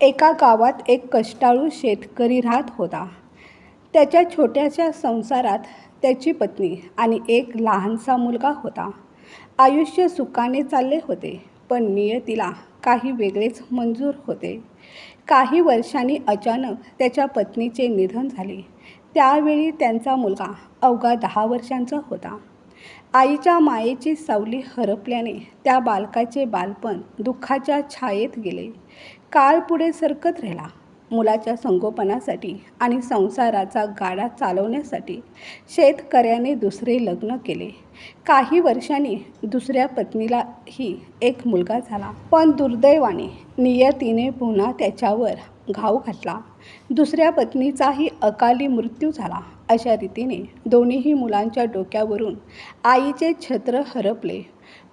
एका गावात एक कष्टाळू शेतकरी राहत होता. त्याच्या छोट्याशा संसारात त्याची पत्नी आणि एक लहानसा मुलगा होता. आयुष्य सुखाने चालले होते, पण नियतीला काही वेगळेच मंजूर होते. काही वर्षांनी अचानक त्याच्या पत्नीचे निधन झाले. त्यावेळी त्यांचा मुलगा अवघा 10 वर्षांचा होता. आईच्या मायेची सावली हरपल्याने त्या बालकाचे बालपण दुःखाच्या छायेत गेले. काळ पुढे सरकत राहिला. मुलाच्या संगोपनासाठी आणि संसाराचा गाडा चालवण्यासाठी शेतकऱ्याने दुसरे लग्न केले. काही वर्षांनी दुसऱ्या पत्नीलाही एक मुलगा झाला. पण दुर्दैवाने नियतीने पुन्हा त्याच्यावर घाव घातला. दुसऱ्या पत्नीचाही अकाली मृत्यू झाला. अशा रीतीने दोन्हीही मुलांच्या डोक्यावरून आईचे छत्र हरपले.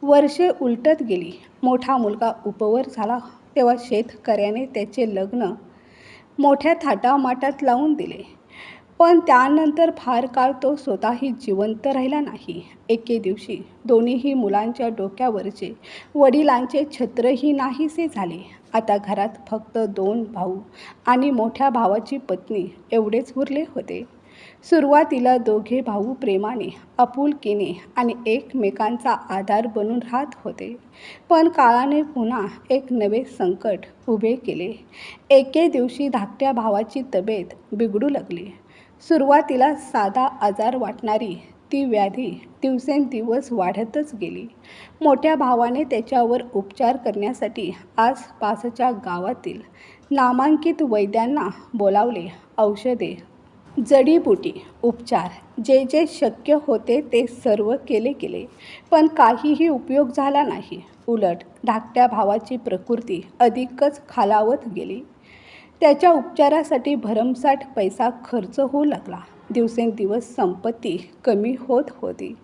वर्षे उलटत गेली. मोठा मुलगा उपवर झाला तेव्हा शेतकऱ्याने त्याचे लग्न मोठ्या थाटामाटात लावून दिले. पण त्यानंतर फार काळ तो स्वतःही जिवंत राहिला नाही. एके दिवशी दोन्हीही मुलांच्या डोक्यावरचे वडिलांचे छत्रही नाहीसे झाले. आता घरात फक्त 2 भाऊ आणि मोठ्या भावाची पत्नी एवढेच उरले होते. सुरुवातीला दोघे भाऊ प्रेमाने, आपुलकीने आणि एकमेकांचा आधार बनून राहत होते. पण काळाने पुन्हा एक नवे संकट उभे केले. एके दिवशी धाकट्या भावाची तब्येत बिघडू लागली. सुरुवातीला साधा आजार वाटणारी ती व्याधी दिवसेंदिवस वाढतच गेली. मोठ्या भावाने त्याच्यावर उपचार करण्यासाठी आसपासच्या गावातील नामांकित वैद्यांना बोलावले. औषधे, जडीबुटी, उपचार जे जे शक्य होते ते सर्व केले, पण काहीही उपयोग झाला नाही. उलट धाकट्या भावाची प्रकृती अधिकच खालावत गेली. त्याच्या उपचारासाठी भरमसाठ पैसा खर्च होऊ लागला. दिवसेंदिवस संपत्ती कमी होत होती.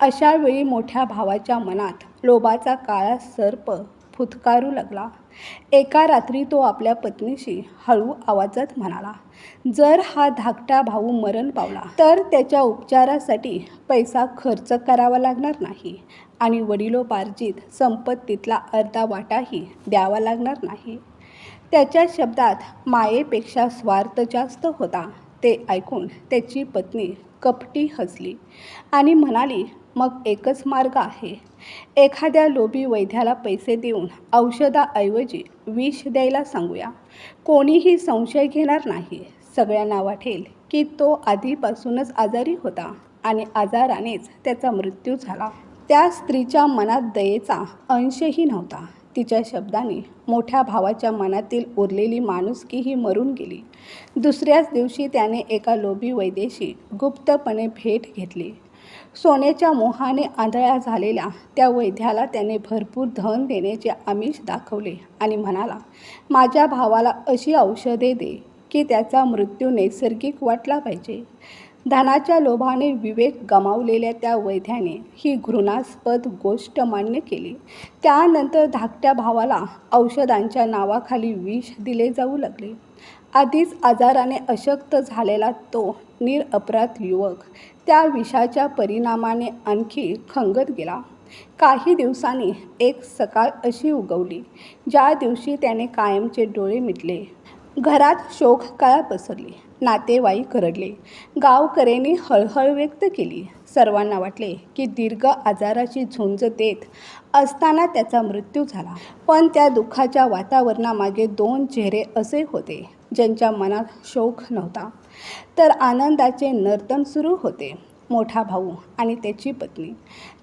अशा वेळी मोठ्या भावाच्या मनात लोभाचा काळा सर्प फुत्कारू लागला. एका रात्री तो आपल्या पत्नीशी हळू आवाजात म्हणाला, जर हा धाकटा भाऊ मरण पावला तर त्याच्या उपचारासाठी पैसा खर्च करावा लागणार नाही आणि वडिलोपार्जित संपत्तीतला अर्धा वाटाही द्यावा लागणार नाही. त्याच्या शब्दात मायेपेक्षा स्वार्थ जास्त होता. ते ऐकून त्याची पत्नी कपटी हसली आणि म्हणाली, मग एकच मार्ग आहे. एखाद्या लोभी वैद्याला पैसे देऊन औषधाऐवजी विष द्यायला सांगूया. कोणीही संशय घेणार नाही. सगळ्यांना वाटेल की तो आधीपासूनच आजारी होता आणि आजारानेच त्याचा मृत्यू झाला. त्या स्त्रीच्या मनात दयेचा अंशही नव्हता. तिच्या शब्दांनी मोठ्या भावाच्या मनातील उरलेली माणुसकीही मरून गेली. दुसऱ्याच दिवशी त्याने एका लोभी वैद्याशी गुप्तपणे भेट घेतली. सोन्याच्या मोहाने आंधळा झालेल्या त्या वैद्याला त्याने भरपूर धन देण्याचे आमिष दाखवले आणि म्हणाला, माझ्या भावाला अशी औषधे दे की त्याचा मृत्यू नैसर्गिक वाटला पाहिजे. धनाच्या लोभाने विवेक गमावलेल्या त्या वैद्याने ही घृणास्पद गोष्ट मान्य केली. त्यानंतर धाकट्या भावाला औषधांच्या नावाखाली विष दिले जाऊ लागले. आधीच आजाराने अशक्त झालेला तो निरपराध युवक त्या विषाच्या परिणामाने आणखी खंगत गेला. काही दिवसांनी एक सकाळ अशी उगवली ज्या दिवशी त्याने कायमचे डोळे मिटले. घरात शोककळा पसरली. नातेवाईक रडले. गावकऱ्यांनी हळहळ व्यक्त केली. सर्वांना वाटले की दीर्घ आजाराची झुंज देत असताना त्याचा मृत्यू झाला. पण त्या दुःखाच्या वातावरणामागे 2 चेहरे असे होते ज्यांच्या मनात शोक नव्हता तर आनंदाचे नर्तन सुरू होते. मोठा भाऊ आणि त्याची पत्नी.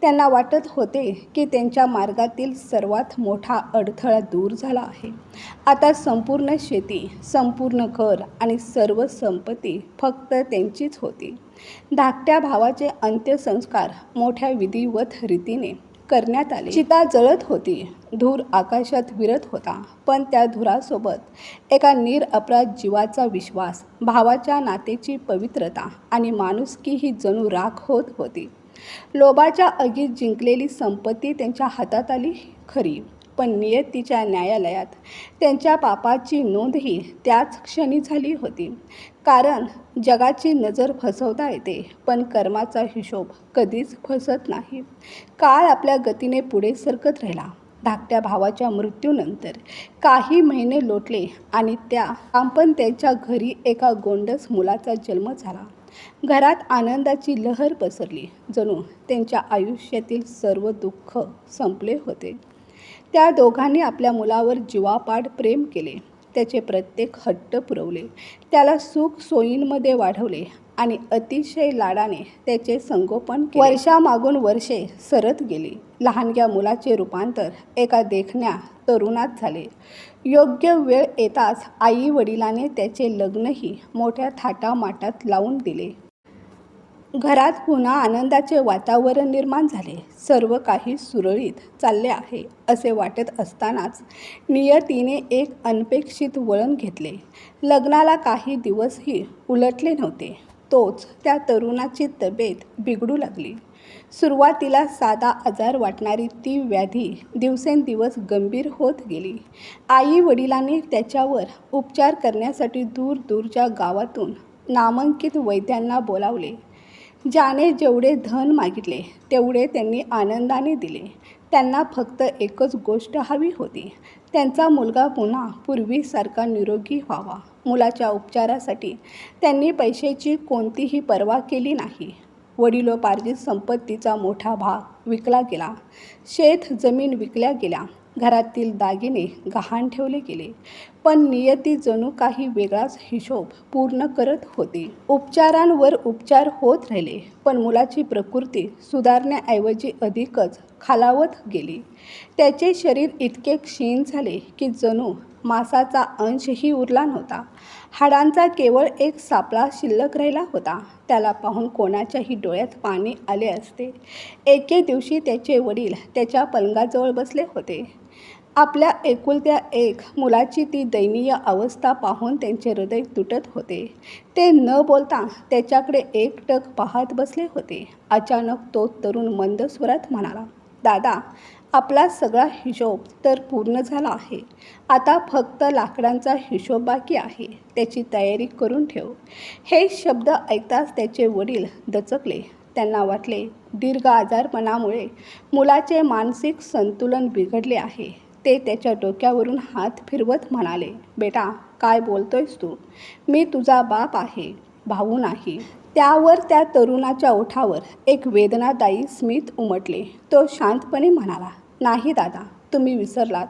त्यांना वाटत होते की त्यांच्या मार्गातील सर्वात मोठा अडथळा दूर झाला आहे. आता संपूर्ण शेती, संपूर्ण घर आणि सर्व संपत्ती फक्त त्यांचीच होती. धाकट्या भावाचे अंत्यसंस्कार मोठ्या विधिवत रीतीने करण्यात आले. चिता जळत होती. धूर आकाशात विरत होता. पण त्या धुरासोबत एका निरपराध जीवाचा विश्वास, भावाच्या नातेची पवित्रता आणि माणुसकीही जणू राख होत होती. लोभाच्या आगीत जिंकलेली संपत्ती त्यांच्या हातात आली खरी, पण नियतीच्या न्यायालयात त्यांच्या पापाची नोंदही त्याच क्षणी झाली होती. कारण जगाची नजर फसवता येते, पण कर्माचा हिशोब कधीच फसत नाही. काळ आपल्या गतीने पुढे सरकत राहिला. धाकट्या भावाच्या मृत्यूनंतर काही महिने लोटले आणि पण त्यांच्या घरी एका गोंडस मुलाचा जन्म झाला. घरात आनंदाची लहर पसरली. जणू त्यांच्या आयुष्यातील सर्व दुःख संपले होते. त्या दोघांनी आपल्या मुलावर जीवापाड प्रेम केले. त्याचे प्रत्येक हट्ट पुरवले. त्याला सुख सोयींमध्ये वाढवले आणि अतिशय लाडाने त्याचे संगोपन केले. वर्षामागून वर्षे सरत गेली. लहानग्या मुलाचे रूपांतर एका देखण्या तरुणात झाले. योग्य वेळ येताच आई वडिलाने त्याचे लग्नही मोठ्या थाटामाटात लावून दिले. घरात पुन्हा आनंदाचे वातावरण निर्माण झाले. सर्व काही सुरळीत चालले आहे असे वाटत असतानाच नियतीने एक अनपेक्षित वळण घेतले. लग्नाला काही दिवसही उलटले नव्हते तोच त्या तरुणाची तब्येत बिघडू लागली. सुरुवातीला साधा आजार वाटणारी ती व्याधी दिवसेंदिवस गंभीर होत गेली. आई वडिलांनी त्याच्यावर उपचार करण्यासाठी दूरदूरच्या गावातून नामांकित वैद्यांना बोलावले. ज्याने जेवढे धन मागितले तेवढे त्यांनी आनंदाने दिले. त्यांना फक्त एकच गोष्ट हवी होती, त्यांचा मुलगा पुन्हा पूर्वीसारखा निरोगी व्हावा. मुलाच्या उपचारासाठी त्यांनी पैशाची कोणतीही पर्वा केली नाही. वडिलोपार्जित संपत्तीचा मोठा भाग विकला गेला. शेत जमीन विकल्या गेल्या. घरातील दागिने गहाण ठेवले गेले. पण नियती जणू काही वेगळाच हिशोब पूर्ण करत होती. उपचारांवर उपचार होत राहिले पण मुलाची प्रकृती सुधारण्याऐवजी अधिकच खालावत गेली. त्याचे शरीर इतके क्षीण झाले की जणू मांसाचा अंशही उरला नव्हता. हाडांचा केवळ एक सापळा शिल्लक राहिला होता. त्याला पाहून कोणाच्याही डोळ्यात पाणी आले असते. एके दिवशी त्याचे वडील त्याच्या पलंगाजवळ बसले होते. आपल्या एकुलत्या एक मुलाची ती दयनीय अवस्था पाहून त्यांचे हृदय तुटत होते. ते न बोलता त्याच्याकडे एकटक पाहत बसले होते. अचानक तो तरुण मंद स्वरात म्हणाला, दादा, आपला सगळा हिशोब तर पूर्ण झाला आहे. आता फक्त लाकडांचा हिशोब बाकी आहे. त्याची तयारी करून ठेव. हे शब्द ऐकताच त्याचे वडील दचकले. त्यांना वाटले दीर्घ आजारपणामुळे मुलाचे मानसिक संतुलन बिघडले आहे. ते त्याच्या डोक्यावरून हात फिरवत म्हणाले, बेटा, काय बोलतोयस तू? मी तुझा बाप आहे, भाऊ नाही. त्यावर त्या तरुणाच्या ओठावर एक वेदनादायी स्मित उमटले. तो शांतपणे म्हणाला, नाही दादा, तुम्ही विसरलात.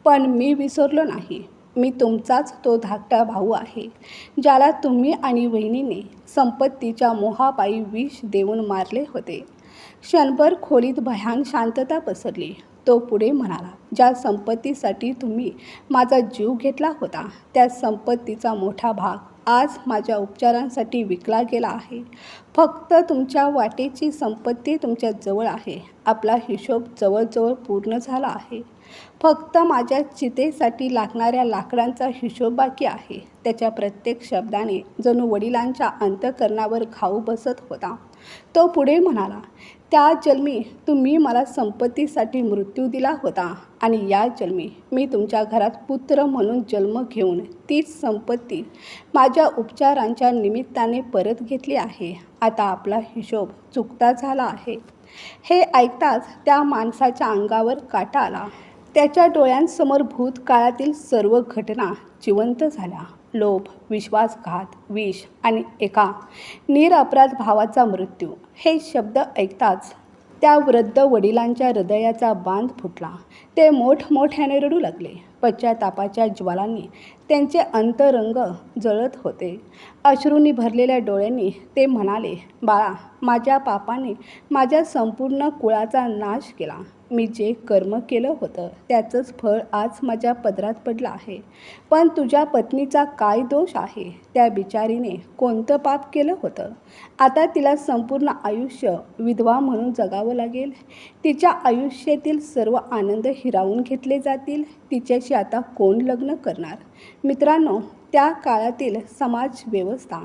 पण मी विसरलो नाही. मी तुमचाच तो धाकटा भाऊ आहे, ज्याला तुम्ही आणि वहिनीने संपत्तीच्या मोहापायी विष देऊन मारले होते. क्षणभर खोलीत भयान शांतता पसरली. तो पुढे म्हणाला, ज्या संपत्तीसाठी तुम्ही माझा जीव घेतला होता त्या संपत्तीचा मोठा भाग आज माझ्या उपचारांसाठी विकला गेला आहे. फक्त तुमच्या वाटेची संपत्ती तुमच्या जवळ आहे. आपला हिशोब जवळजवळ पूर्ण झाला आहे. फक्त माझ्या चितेसाठी लागणाऱ्या लाकडांचा हिशोब बाकी आहे. त्याच्या प्रत्येक शब्दाने जणू वडिलांच्या अंतःकरणावर घाव बसत होता. तो पुढे म्हणाला, त्या जन्मी तुम्ही मला संपत्तीसाठी मृत्यू दिला होता आणि या जन्मी मी तुमच्या घरात पुत्र म्हणून जन्म घेऊन तीच संपत्ती माझ्या उपचारांच्या निमित्ताने परत घेतली आहे. आता आपला हिशोब चुकता झाला आहे. हे ऐकताच त्या माणसाच्या अंगावर काटा आला. त्याच्या डोळ्यांसमोर भूतकाळातील सर्व घटना जिवंत झाल्या. लोभ, विश्वासघात, विष आणि एका निरपराध भावाचा मृत्यू. हे शब्द ऐकताच त्या वृद्ध वडिलांच्या हृदयाचा बांध फुटला. ते मोठमोठ्याने रडू लागले. पश्चातापाच्या ज्वालांनी त्यांचे अंतरंग जळत होते. अश्रूंनी भरलेल्या डोळ्यांनी ते म्हणाले, बाळा, माझ्या पापाने माझ्या संपूर्ण कुळाचा नाश केला. मी जे कर्म केलं होतं त्याचंच फळ आज माझ्या पदरात पडलं आहे. पण तुझ्या पत्नीचा काय दोष आहे? त्या बिचारीने कोणतं पाप केलं होतं? आता तिला संपूर्ण आयुष्य विधवा म्हणून जगावं लागेल. तिच्या आयुष्यातील सर्व आनंद हिरावून घेतले जातील. तिच्याशी आता कोण लग्न करणार? मित्रांनो, त्या काळातील समाज व्यवस्था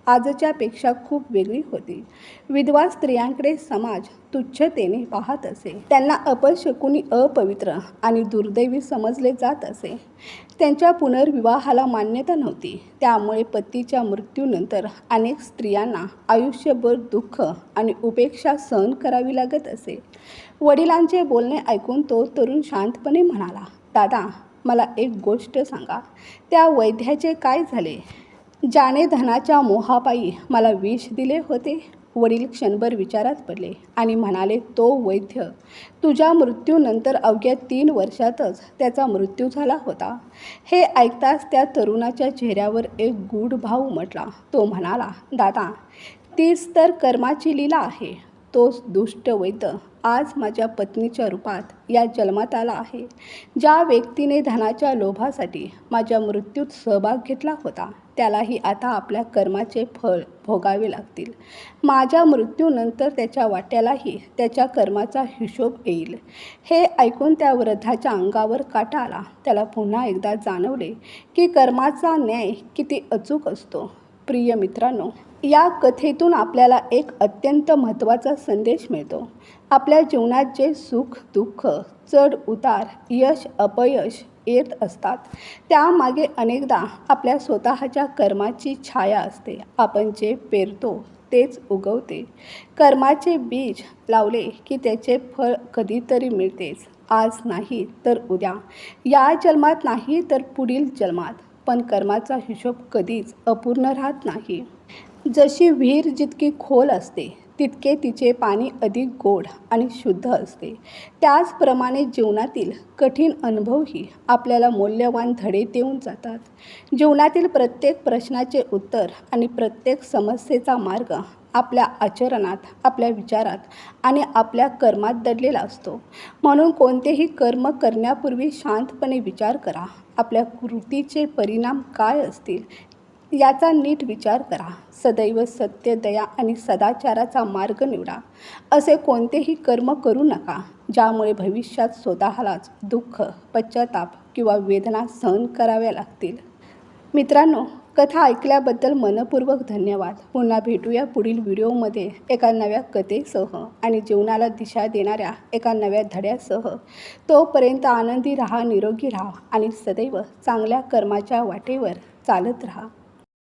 आजच्यापेक्षा खूप वेगळी होती. विधवा स्त्रियांकडे समाज तुच्छतेने पाहत असे. त्यांना अपशकुनी, अपवित्र आणि दुर्दैवी समजले जात असे. त्यांच्या पुनर्विवाहाला मान्यता नव्हती. त्यामुळे पतीच्या मृत्यूनंतर अनेक स्त्रियांना आयुष्यभर दुःख आणि उपेक्षा सहन करावी लागत असे. वडिलांचे बोलणे ऐकून तो तरुण शांतपणे म्हणाला, "दादा, मला एक गोष्ट सांगा, त्या वैद्याचे काय झाले, ज्याने धनाच्या मोहापायी मला विष दिले होते?" वडील क्षणभर विचारात पडले आणि म्हणाले, "तो वैद्य तुझ्या मृत्यूनंतर अवघ्या 3 वर्षातच त्याचा मृत्यू झाला होता." हे ऐकताच त्या तरुणाच्या चेहऱ्यावर एक गूढ भाव उमटला. तो म्हणाला, "दादा, तीच तर कर्माची लीला आहे. तोच दुष्ट वैद्य आज माझ्या पत्नीच्या रूपात या जन्मात आला आहे. ज्या व्यक्तीने धनाच्या लोभासाठी माझ्या मृत्यूत सहभाग घेतला होता, त्यालाही आता आपल्या कर्माचे फळ भोगावे लागतील. माझ्या मृत्यूनंतर त्याच्या वाट्यालाही त्याच्या कर्माचा हिशोब येईल." हे ऐकून त्या वृद्धाच्या अंगावर काटा आला. त्याला पुन्हा एकदा जाणवले की कर्माचा न्याय किती अचूक असतो. प्रिय मित्रांनो, या कथेतून आपल्याला एक अत्यंत महत्त्वाचा संदेश मिळतो. आपल्या जीवनात जे सुख दुःख, चढ उतार, यश अपयश येत असतात, त्यामागे अनेकदा आपल्या स्वतःच्या कर्माची छाया असते. आपण जे पेरतो तेच उगवते. कर्माचे बीज लावले की त्याचे फळ कधीतरी मिळतेच. आज नाही तर उद्या, या जन्मात नाही तर पुढील जन्मात. पण कर्माचा हिशोब कधीच अपूर्ण राहत नाही. जशी विहीर जितकी खोल असते, तितके तिचे पाणी अधिक गोड आणि शुद्ध असते. त्याचप्रमाणे जीवनातील कठीण अनुभवही आपल्याला मौल्यवान धडे देऊन जातात. जीवनातील प्रत्येक प्रश्नाचे उत्तर आणि प्रत्येक समस्येचा मार्ग आपल्या आचरणात, आपल्या विचारात आणि आपल्या कर्मात दडलेला असतो. म्हणून कोणतेही कर्म करण्यापूर्वी शांतपणे विचार करा. आपल्या कृतीचे परिणाम काय असतील याचा नीट विचार करा. सदैव सत्य, दया आणि सदाचाराचा मार्ग निवडा. असे कोणतेही कर्म करू नका ज्यामुळे भविष्यात स्वतःलाच दुःख, पश्चाताप किंवा वेदना सहन कराव्या लागतील. मित्रांनो, कथा ऐकल्याबद्दल मनपूर्वक धन्यवाद. पुन्हा भेटूया पुढील व्हिडिओमध्ये एका नव्या कथेसह आणि जीवनाला दिशा देणाऱ्या एका नव्या धड्यासह. तोपर्यंत आनंदी राहा, निरोगी राहा आणि सदैव चांगल्या कर्माच्या वाटेवर चालत राहा.